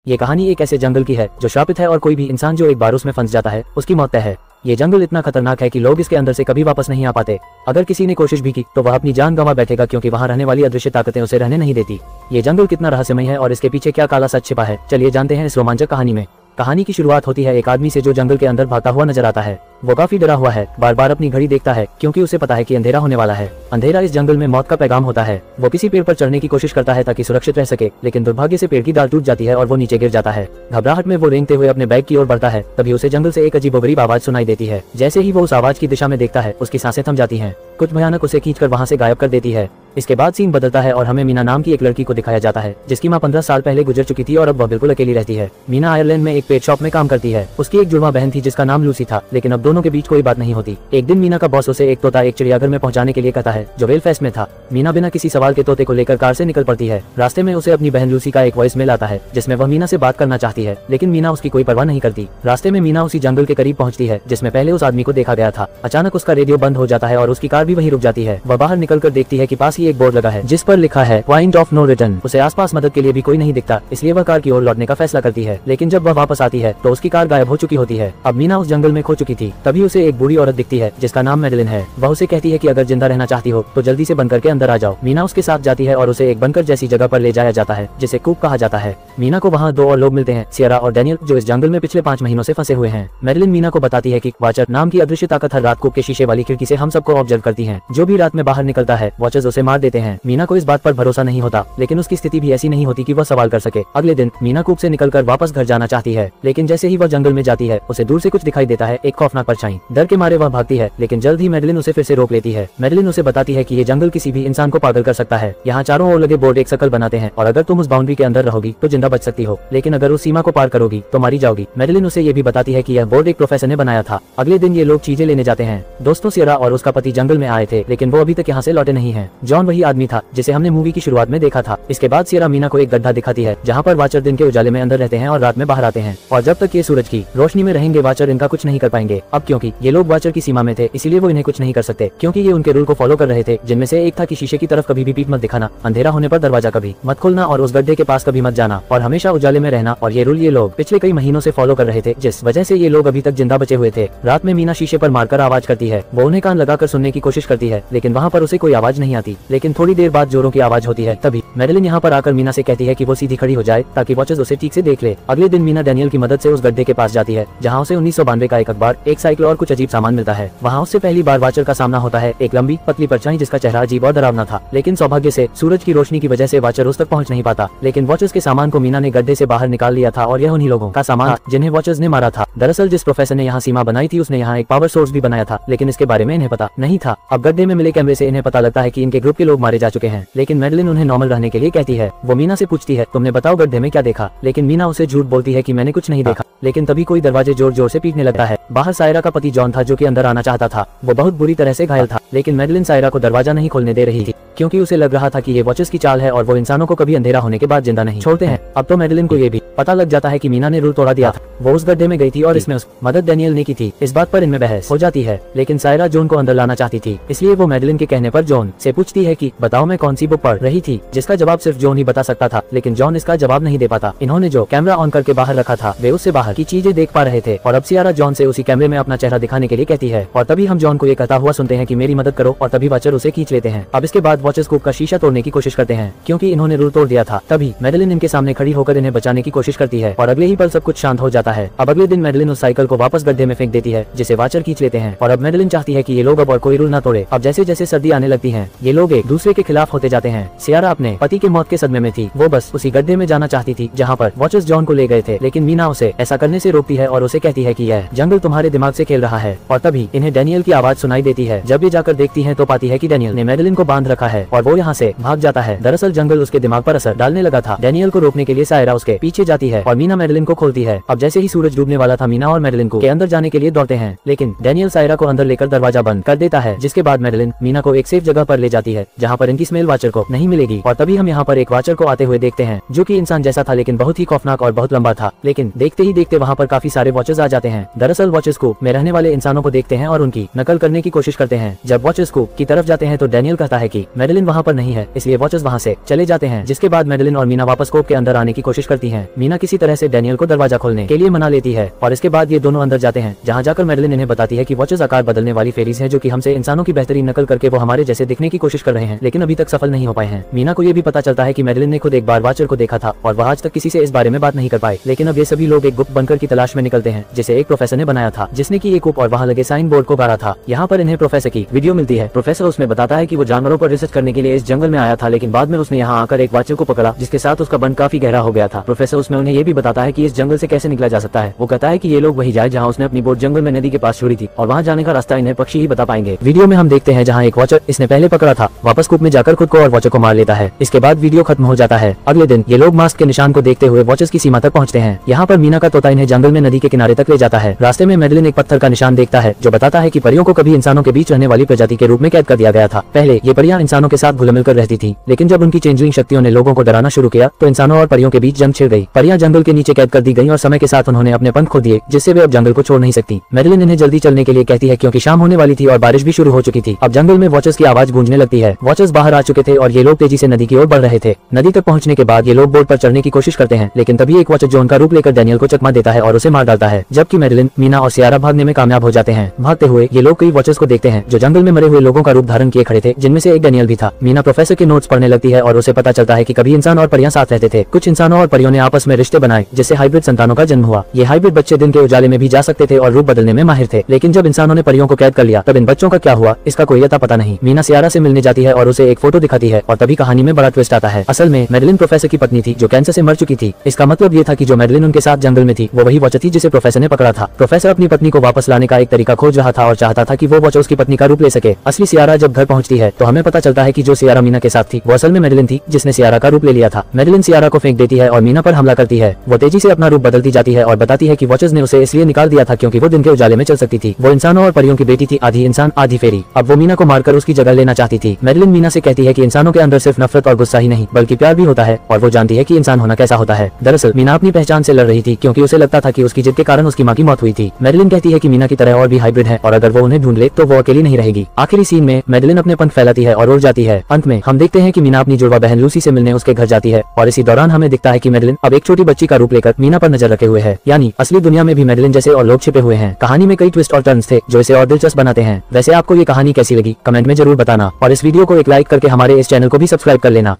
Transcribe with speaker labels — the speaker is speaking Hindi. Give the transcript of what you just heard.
Speaker 1: ये कहानी एक ऐसे जंगल की है जो श्रापित है और कोई भी इंसान जो एक बार उसमें फंस जाता है उसकी मौत तय है। ये जंगल इतना खतरनाक है कि लोग इसके अंदर से कभी वापस नहीं आ पाते। अगर किसी ने कोशिश भी की तो वह अपनी जान गंवा बैठेगा, क्योंकि वहाँ रहने वाली अदृश्य ताकतें उसे रहने नहीं देती। ये जंगल कितना रहस्यमय है और इसके पीछे क्या काला सच छिपा है, चलिए जानते हैं इस रोमांचक कहानी में। कहानी की शुरुआत होती है एक आदमी से जो जंगल के अंदर भागता हुआ नजर आता है। वो काफी डरा हुआ है, बार बार अपनी घड़ी देखता है क्योंकि उसे पता है कि अंधेरा होने वाला है। अंधेरा इस जंगल में मौत का पैगाम होता है। वो किसी पेड़ पर चढ़ने की कोशिश करता है ताकि सुरक्षित रह सके, लेकिन दुर्भाग्य से पेड़ की डाल टूट जाती है और वो नीचे गिर जाता है। घबराहट में वो रेंगते हुए अपने बैग की ओर बढ़ता है, तभी उसे जंगल से एक अजीबोगरीब आवाज सुनाई देती है। जैसे ही वो उस आवाज की दिशा में देखता है उसकी सांसें थम जाती हैं। कुछ भयानक उसे खींचकर वहां से गायब कर देती है। इसके बाद सीन बदलता है और हमें मीना नाम की एक लड़की को दिखाया जाता है जिसकी मां 15 साल पहले गुजर चुकी थी और अब वह बिल्कुल अकेली रहती है। मीना आयरलैंड में एक पेट शॉप में काम करती है। उसकी एक जुड़वा बहन थी जिसका नाम लूसी था, लेकिन अब दोनों के बीच कोई बात नहीं होती। एक दिन मीना का बॉस उसे एक तोता एक चिड़ियाघर में पहुंचाने के लिए कहता है जो वेलफेस्ट में था। मीना बिना किसी सवाल के तोते को लेकर कार से निकल पड़ती है। रास्ते में उसे अपनी बहन लूसी का एक वॉइस मेल आता है जिसमें वह मीना से बात करना चाहती है, लेकिन मीना उसकी कोई परवाह नहीं करती। रास्ते में मीना उसी जंगल के करीब पहुंचती है जिसमें पहले उस आदमी को देखा गया था। अचानक उसका रेडियो बंद हो जाता है और उसकी कार भी वहीं रुक जाती है। वह बाहर निकलकर देखती है कि पास ही एक बोर्ड लगा है जिस पर लिखा है पॉइंट ऑफ नो रिटर्न। उसे आसपास मदद के लिए भी कोई नहीं दिखता, इसलिए वह कार की ओर लौटने का फैसला करती है। लेकिन जब वह वापस आती है तो उसकी कार गायब हो चुकी होती है। अब मीना उस जंगल में खो चुकी थी। तभी उसे एक बूढ़ी औरत दिखती है जिसका नाम मैडलिन है। वह उसे कहती है कि अगर जिंदा रहना चाहती हो तो जल्दी से बनकर के अंदर आ जाओ। मीना उसके साथ जाती है और उसे एक बनकर जैसी जगह पर ले जाया जाता है जिसे कूप कहा जाता है। मीना को वहाँ दो और लोग मिलते हैं, सियरा और डैनियल, जो इस जंगल में पिछले 5 महीनों से फंसे हुए हैं। मैडलिन मीना को बताती है कि वाचर नाम की अदृश्य ताकत हर रात कूप के शीशे वाली खिड़की से हम सबको ऑब्जर्व करती है। जो भी रात में बाहर निकलता है वॉचर्स उसे मार देते हैं। मीना को इस बात पर भरोसा नहीं होता, लेकिन उसकी स्थिति भी ऐसी नहीं होती कि वह सवाल कर सके। अगले दिन मीना कूप से निकलकर वापस घर जाना चाहती है, लेकिन जैसे ही वह जंगल में जाती है उसे दूर से कुछ दिखाई देता है, एक खौफनाक परछाई। डर के मारे वह भागती है, लेकिन जल्द ही मैडलिन उसे फिर से रोक लेती है। मैडलिन उसे बताती है कि ये जंगल किसी भी इंसान को पागल कर सकता है। यहाँ चारों ओर लगे बोर्ड एक सर्कल बनाते हैं और अगर तुम उस बाउंड्री के अंदर रहोगी तो जिंदा बच सकती हो, लेकिन अगर उस सीमा को पार करोगी तो मारी जाओगी। मैडलिन उसे ये भी बताती है कि यह बोर्ड एक प्रोफेसर ने बनाया था। अगले दिन ये लोग चीजें लेने जाते हैं। दोस्तों सियरा और उसका पति जंगल में आए थे, लेकिन वो अभी तक यहाँ से लौटे नहीं है। जॉन वही आदमी था जिसे हमने मूवी की शुरुआत में देखा था। इसके बाद सियरा मीना को एक गड्ढा दिखाती है जहाँ पर वाचर दिन के उजाले में अंदर रहते हैं और रात में बाहर आते हैं, और जब तक ये सूरज की रोशनी में रहेंगे वाचर इनका कुछ नहीं कर पाएंगे। अब क्योंकि ये लोग वाचर की सीमा में थे इसीलिए वो इन्हें कुछ नहीं कर सकते, क्योंकि ये उनके रूल को फॉलो कर रहे थे, जिनमें से एक था कि शीशे की तरफ कभी भी पीठ मत दिखाना, अंधेरा होने पर दरवाजा कभी मत खोलना और उस गड्ढे के पास कभी मत जाना और हमेशा उजाले में रहना। और ये रूल ये लोग पिछले कई महीनों से फॉलो कर रहे थे, जिस वजह से ये लोग अभी तक जिंदा बचे हुए थे। रात में मीना शीशे पर मारकर आवाज करती है। वो उन्हें कान लगाकर सुनने की कोशिश करती है, लेकिन वहाँ पर उसे कोई आवाज नहीं आती। लेकिन थोड़ी देर बाद जोरों की आवाज होती है। तभी मैडलिन यहाँ पर आकर मीना से कहती है कि वो सीधी खड़ी हो जाए ताकि वॉचर्स उसे ठीक से देख ले। अगले दिन मीना डैनियल की मदद से उस गड्ढे के पास जाती है जहाँ उसे 1992 का एक अखबार, एक साइकिल और कुछ अजीब सामान मिलता है। वहाँ उससे पहली बार वाचर का सामना होता है, एक लंबी पतली परछाई जिसका चेहरा अजीब और डरावना था। लेकिन सौभाग्य से सूरज की रोशनी की वजह से वाचर उस तक पहुँच नहीं पाता। लेकिन वॉचर्स के सामान को मीना ने गड्ढे से बाहर निकाल लिया था और यह उन्हीं लोगों का सामान जिन्हें वॉचर्स ने मारा था। दरअसल जिस प्रोफेसर ने यहाँ सीमा बनाई थी उसने यहाँ एक पावर सोर्स भी बनाया था, लेकिन इसके बारे में इन्हें पता नहीं था। अब गड्ढे में मिले कैमरे से इन्हें पता लगता है कि इनके ग्रुप के लोग मारे जा चुके हैं, लेकिन मैडलिन उन्हें नॉर्मल रहने के लिए कहती है। वो मीना से पूछती है तुमने बताओ गड्ढे में क्या देखा, लेकिन मीना उसे झूठ बोलती है कि मैंने कुछ नहीं देखा। लेकिन तभी कोई दरवाजे जोर जोर से पीटने लगता है। बाहर सायरा का पति जॉन था जो कि अंदर आना चाहता था। वो बहुत बुरी तरह से घायल था, लेकिन मैडलिन सायरा को दरवाजा नहीं खोलने दे रही थी क्योंकि उसे लग रहा था कि ये वॉचर्स की चाल है और वो इंसानों को कभी अंधेरा होने के बाद जिंदा नहीं छोड़ते हैं। अब तो मैडलिन को ये भी पता लग जाता है कि मीना ने रूल तोड़ा दिया था। वो उस गड्ढे में गई थी और इसमें उस मदद डैनियल ने की थी। इस बात पर इनमें बहस हो जाती है, लेकिन सायरा जॉन को अंदर लाना चाहती थी, इसलिए वो मैडलिन के कहने पर जॉन से पूछती है कि बताओ मैं कौन सी बुक पढ़ रही थी, जिसका जवाब सिर्फ जॉन ही बता सकता था। लेकिन जॉन इसका जवाब नहीं दे पाता। इन्होंने जो कैमरा ऑन करके बाहर रखा था वे उससे बाहर की चीजें देख पा रहे थे और अब सियारा जॉन से उसी कैमरे में अपना चेहरा दिखाने के लिए कहती है। और तभी हम जॉन को ये कहता हुआ सुनते हैं कि मेरी मदद करो, और तभी वाचर उसे खींच लेते हैं। अब इसके बाद वॉचर्स कूप का शीशा तोड़ने की कोशिश करते हैं क्योंकि इन्होंने रूल तोड़ दिया था। तभी मैडलिन इनके सामने खड़ी होकर इन्हें बचाने की कोशिश करती है और अगले ही पल सब कुछ शांत हो जाता है। अब अगले दिन मैडलिन उस साइकिल को वापस गड्ढे में फेंक देती है जिसे वाचर खींच लेते हैं और अब मैडलिन चाहती है कि ये लोग अब और कोई रूल न तोड़े। अब जैसे जैसे सर्दी आने लगती है ये लोग एक दूसरे के खिलाफ होते जाते हैं। सियारा अपने पति के मौत के सदमे में थी। वो बस उसी गड्ढे में जाना चाहती थी जहाँ पर वॉचर्स जॉन को ले गए थे, लेकिन मीना उसे ऐसा करने से रोकती है और उसे कहती है कि यह जंगल तुम्हारे दिमाग से खेल रहा है। और तभी इन्हें डैनियल की आवाज सुनाई देती है। जब ये जाकर देखती है तो पाती है कि डैनियल ने मैडलिन को बांध रखा है और वो यहाँ से भाग जाता है। दरअसल जंगल उसके दिमाग पर असर डालने लगा था। डैनियल को रोकने के लिए सायरा उसके पीछे जाती है और मीना मैडलिन को खोलती है। अब जैसे ही सूरज डूबने वाला था मीना और मैडलिन को अंदर जाने के लिए दौड़ते हैं, लेकिन डैनियल सायरा को अंदर लेकर दरवाजा बंद कर देता है। जिसके बाद मैडलिन मीना को एक सेफ जगह पर ले जाती है जहाँ पर इनकी स्मेल वाचर को नहीं मिलेगी। और तभी हम यहाँ पर एक वाचर को आते हुए देखते हैं जो कि इंसान जैसा था, लेकिन बहुत ही खौफनाक और बहुत लंबा था। लेकिन देखते ही देखते वहाँ पर काफी सारे वॉचर्स आ जाते हैं। दरअसल वॉचेस कूप में रहने वाले इंसानों को देखते हैं और उनकी नकल करने की कोशिश करते हैं। जब वॉचेस कूप की तरफ जाते हैं तो डैनियल कहता है कि मैडेलिन वहाँ पर नहीं है, इसलिए वॉचेस वहाँ से चले जाते हैं। जिसके बाद मैडेलिन और मीना वापस कूप के अंदर आने की कोशिश करती हैं। मीना किसी तरह से डैनियल को दरवाजा खोलने के लिए मना लेती है और इसके बाद ये दोनों अंदर जाते हैं, जहाँ जाकर मैडेलिन इन्हें बताती है कि वॉचेस आकार बदलने वाली फेरीज है जो कि हमसे इंसानों की बेहतरीन नकल करके वो हमारे जैसे दिखने की कोशिश कर रहे हैं, लेकिन अभी तक सफल नहीं हो पाए हैं। मीना को ये भी पता चलता है कि मैडेलिन ने खुद एक बार वॉचर को देखा था और वह आज तक किसी से इस बारे में बात नहीं कर पाए। लेकिन अब ये सभी लोग एक गुप्त बंकर की तलाश में निकलते हैं जिसे एक प्रोफेसर ने बनाया था, जिसने की एक कूप और वहाँ लगे साइन बोर्ड को गाड़ा था। यहाँ पर इन्हें प्रोफेसर की वीडियो मिलती है। प्रोफेसर उसमें बताता है कि वो जानवरों पर रिसर्च करने के लिए इस जंगल में आया था, लेकिन बाद में उसने यहाँ आकर एक वॉचर को पकड़ा जिसके साथ उसका बंध काफी गहरा हो गया था। प्रोफेसर उसमें उन्हें ये भी बताता है कि इस जंगल से कैसे निकला जा सकता है। वो कहता है कि ये लोग वही जाए जहाँ उसने अपनी बोट जंगल में नदी के पास छोड़ी थी और वहाँ जाने का रास्ता इन्हें पक्षी ही बता पाएंगे। वीडियो में हम देखते हैं जहाँ एक वॉचर इसने पहले पकड़ा था वापस कूप में जाकर खुद को और वॉचर को मार लेता है। इसके बाद वीडियो खत्म हो जाता है। अगले दिन ये लोग मास्क के निशान को देखते हुए वॉचर्स की सीमा तक पहुँचते हैं। यहाँ पर मीना का तोता इन्हें जंगल में नदी के किनारे तक ले जाता है। रास्ते में मैडेलिन एक पत्थर का निशान देखता है जो बताता है कि परियों को कभी इंसानों के बीच रहने वाली प्रजाति के रूप में कैद कर दिया गया था। पहले ये परियां इंसानों के साथ घुल मिलकर रहती थी, लेकिन जब उनकी चेंजलिंग शक्तियों ने लोगों को डराना शुरू किया तो इंसानों और परियों के बीच जंग छिड़ गई। परियां जंगल के नीचे कैद कर दी गई और समय के साथ उन्होंने अपने पंख खो दिए, जिससे वे अब जंगल को छोड़ नहीं सकती। मैडेलिन इन्हें जल्दी चलने के लिए कहती है क्योंकि शाम होने वाली थी और बारिश भी शुरू हो चुकी थी। अब जंगल में वॉचर्स की आवाज गूंजने लगती है। वॉचर्स बाहर आ चुके थे और ये लोग तेजी से नदी की ओर बढ़ रहे थे। नदी तक पहुंचने के बाद ये लोग बोट पर चढ़ने की कोशिश करते हैं, लेकिन तभी एक वॉचर जो उनका रूप लेकर डैनियल को चकमा देता है और उसे मार डालता है, जबकि मैडेलिन, मीना और सियारा भागने में कामयाब हो जाते हैं। भागते हुए ये लोग कई वॉचर्स को देखते हैं जो जंगल में मरे हुए लोगों का रूप धारण किए खड़े थे, जिनमें से एक डैनियल भी था। मीना प्रोफेसर के नोट्स पढ़ने लगती है और उसे पता चलता है कि कभी इंसान और परियां साथ रहते थे। कुछ इंसानों और परियों ने आपस में रिश्ते बनाए जिससे हाइब्रिड संतानों का जन्म हुआ। ये हाइब्रिड बच्चे दिन के उजाले में भी जा सकते थे और रूप बदलने में माहिर थे, लेकिन जब इंसानों ने परियों को कैद कर लिया तब इन बच्चों का क्या हुआ इसका कोई अता पता नहीं। मीना सियारा से मिलने जाती है और उसे एक फोटो दिखाती है और तभी कहानी में बड़ा ट्विस्ट आता है। असल में मैडेलिन प्रोफेसर की पत्नी थी जो कैंसर से मर चुकी थी। इसका मतलब ये था कि जो मैडेलिन उनके साथ जंगल में थी वो वही वॉचर थी जिसे प्रोफेसर ने पकड़ा था। प्रोफेसर अपनी पत्नी को वापस लाने का एक तरीका खोज रहा था और चाहता था कि वो वॉचर उसकी पत्नी का रूप ले सके। असली सियारा जब घर पहुंचती है तो हमें पता चलता है कि जो सियारा मीना के साथ थी वो असल में मैडेलिन थी जिसने सियारा का रूप ले लिया था। मैडेलिन सियारा को फेंक देती है और मीना पर हमला करती है। वो तेजी से अपना रूप बदलती जाती है और बताती है कि वॉचर्स ने उसे इसलिए निकाल दिया था क्योंकि वो दिन के उजाले में चल सकती थी। वो इंसानों और परियों की बेटी थी, आधी इंसान आधी फेरी। अब वो मीना को मारकर उसकी जगह लेना चाहती थी। मैडेलिन मीना से कहती है कि इंसानों के अंदर सिर्फ नफरत और गुस्सा ही नहीं बल्कि प्यार भी होता है और वो जानती है कि इंसान होना कैसा होता है। दरअसल मीना अपनी पहचान से लड़ रही थी क्योंकि उसे लगता था कि उसकी जिद के कारण उसकी माँ की मौत हुई थी। मैडेलिन कहती है कि मीना की तरह और भी हाइब्रिड है और अगर वो उन्हें ढूंढ ले तो वो अकेली नहीं रहेगी। आखिरी सीन में मैडेलिन अपने पंख फैलाती है और उड़ जाती है। अंत में हम देखते हैं कि मीना अपनी जुड़वा बहन लूसी से मिलने उसके घर जाती है और इसी दौरान हमें दिखता है कि मैडेलिन अब एक छोटी बच्ची का रूप लेकर मीना पर नजर रखे हुए है। यानी असली दुनिया में भी मैडेलिन जैसे और लोग छिपे हुए हैं। कहानी में कई ट्विस्ट और टर्न्स थे जो इसे और दिलचस्प बनाते हैं। वैसे आपको ये कहानी कैसी लगी कमेंट में जरूर बताना और इस वीडियो को एक लाइक करके हमारे इस चैनल को भी सब्सक्राइब कर लेना।